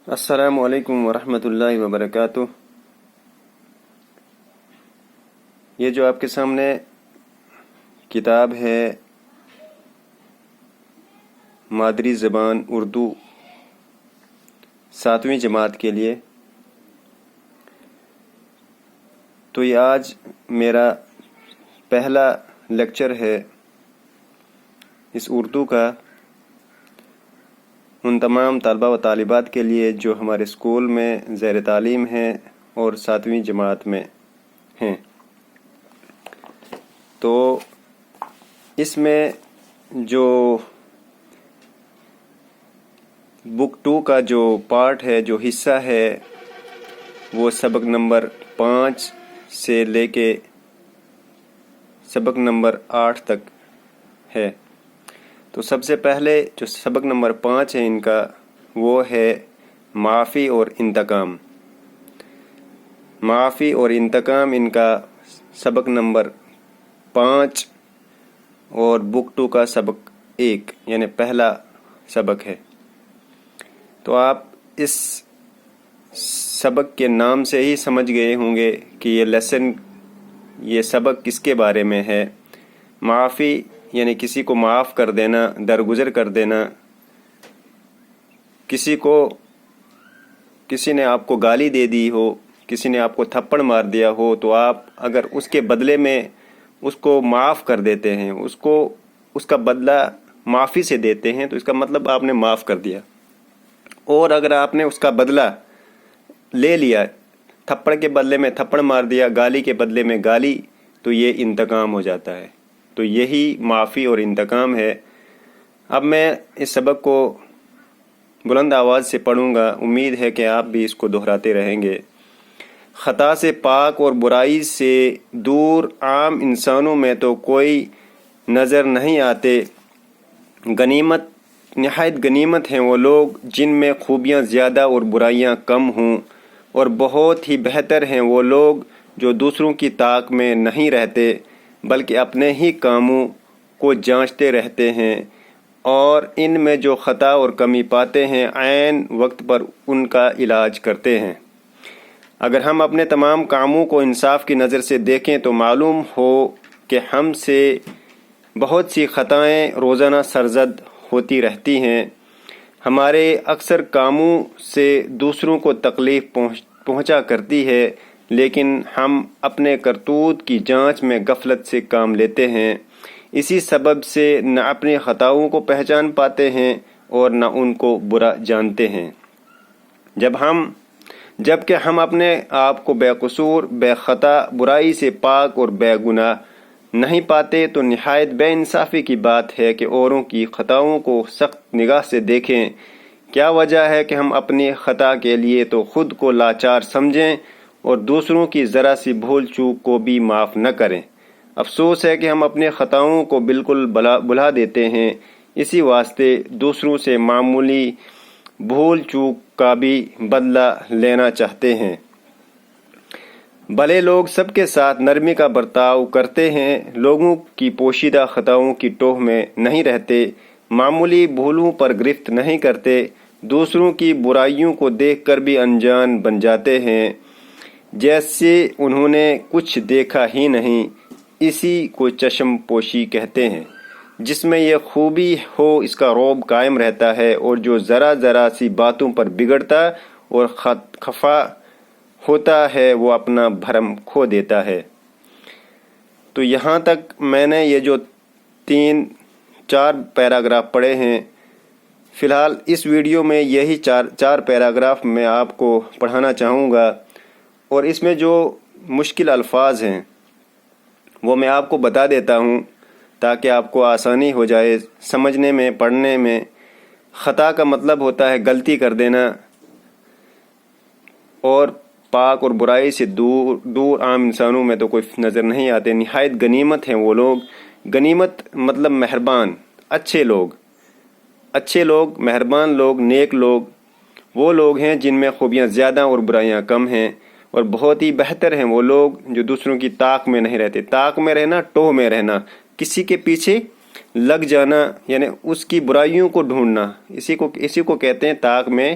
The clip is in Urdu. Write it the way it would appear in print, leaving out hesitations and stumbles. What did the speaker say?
السلام علیکم ورحمۃ اللہ وبرکاتہ۔ یہ جو آپ کے سامنے کتاب ہے مادری زبان اردو 7ویں جماعت کے لیے، تو یہ آج میرا پہلا لیکچر ہے اس اردو کا ان تمام طلبہ و طالبات کے لیے جو ہمارے اسکول میں زیر تعلیم ہیں اور 7ویں جماعت میں ہیں۔ تو اس میں جو بک 2 کا جو پارٹ ہے، جو حصہ ہے، وہ سبق نمبر 5 سے لے کے سبق نمبر 8 تک ہے۔ تو سب سے پہلے جو سبق نمبر 5 ہے ان کا، وہ ہے معافی اور انتقام۔ معافی اور انتقام ان کا سبق نمبر 5 اور بک 2 کا سبق 1 یعنی پہلا سبق ہے۔ تو آپ اس سبق کے نام سے ہی سمجھ گئے ہوں گے کہ یہ سبق کس کے بارے میں ہے۔ معافی یعنی کسی کو معاف کر دینا، درگزر کر دینا۔ کسی نے آپ کو گالی دے دی ہو، کسی نے آپ کو تھپڑ مار دیا ہو، تو آپ اگر اس کے بدلے میں اس کو معاف کر دیتے ہیں، اس کا بدلہ معافی سے دیتے ہیں، تو اس کا مطلب آپ نے معاف کر دیا۔ اور اگر آپ نے اس کا بدلہ لے لیا، تھپڑ کے بدلے میں تھپڑ مار دیا، گالی کے بدلے میں گالی، تو یہ انتقام ہو جاتا ہے۔ تو یہی معافی اور انتقام ہے۔ اب میں اس سبق کو بلند آواز سے پڑھوں گا، امید ہے کہ آپ بھی اس کو دہراتے رہیں گے۔ خطا سے پاک اور برائی سے دور عام انسانوں میں تو کوئی نظر نہیں آتے۔ نہایت غنیمت ہیں وہ لوگ جن میں خوبیاں زیادہ اور برائیاں کم ہوں، اور بہت ہی بہتر ہیں وہ لوگ جو دوسروں کی طاق میں نہیں رہتے بلکہ اپنے ہی کاموں کو جانچتے رہتے ہیں، اور ان میں جو خطا اور کمی پاتے ہیں عین وقت پر ان کا علاج کرتے ہیں۔ اگر ہم اپنے تمام کاموں کو انصاف کی نظر سے دیکھیں تو معلوم ہو کہ ہم سے بہت سی خطائیں روزانہ سرزد ہوتی رہتی ہیں۔ ہمارے اکثر کاموں سے دوسروں کو تکلیف پہنچا کرتی ہے، لیکن ہم اپنے کرتوت کی جانچ میں غفلت سے کام لیتے ہیں۔ اسی سبب سے نہ اپنی خطاؤں کو پہچان پاتے ہیں اور نہ ان کو برا جانتے ہیں۔ جبکہ ہم اپنے آپ کو بے قصور، بے خطا، برائی سے پاک اور بے گناہ نہیں پاتے، تو نہایت بے انصافی کی بات ہے کہ اوروں کی خطاؤں کو سخت نگاہ سے دیکھیں۔ کیا وجہ ہے کہ ہم اپنی خطا کے لیے تو خود کو لاچار سمجھیں اور دوسروں کی ذرا سی بھول چوک کو بھی معاف نہ کریں؟ افسوس ہے کہ ہم اپنے خطاؤں کو بالکل بھلا دیتے ہیں، اسی واسطے دوسروں سے معمولی بھول چوک کا بھی بدلہ لینا چاہتے ہیں۔ بھلے لوگ سب کے ساتھ نرمی کا برتاؤ کرتے ہیں، لوگوں کی پوشیدہ خطاؤں کی ٹوہ میں نہیں رہتے، معمولی بھولوں پر گرفت نہیں کرتے، دوسروں کی برائیوں کو دیکھ کر بھی انجان بن جاتے ہیں جیسے انہوں نے کچھ دیکھا ہی نہیں۔ اسی کو چشم پوشی کہتے ہیں۔ جس میں یہ خوبی ہو اس کا رعب قائم رہتا ہے، اور جو ذرا سی باتوں پر بگڑتا اور خفا ہوتا ہے وہ اپنا بھرم کھو دیتا ہے۔ تو یہاں تک میں نے یہ جو 4 پیراگراف پڑھے ہیں، فی الحال اس ویڈیو میں یہی 4 پیراگراف میں آپ کو پڑھانا چاہوں گا، اور اس میں جو مشکل الفاظ ہیں وہ میں آپ کو بتا دیتا ہوں تاکہ آپ کو آسانی ہو جائے سمجھنے میں، پڑھنے میں۔ خطا کا مطلب ہوتا ہے غلطی کر دینا، اور پاک اور برائی سے دور عام انسانوں میں تو کوئی نظر نہیں آتے۔ نہایت غنیمت ہیں وہ لوگ۔ غنیمت مطلب مہربان، اچھے لوگ، مہربان لوگ، نیک لوگ وہ لوگ ہیں جن میں خوبیاں زیادہ اور برائیاں کم ہیں، اور بہت ہی بہتر ہیں وہ لوگ جو دوسروں کی طاق میں نہیں رہتے۔ طاق میں رہنا، ٹوہ میں رہنا، کسی کے پیچھے لگ جانا، یعنی اس کی برائیوں کو ڈھونڈنا، اسی کو کہتے ہیں طاق میں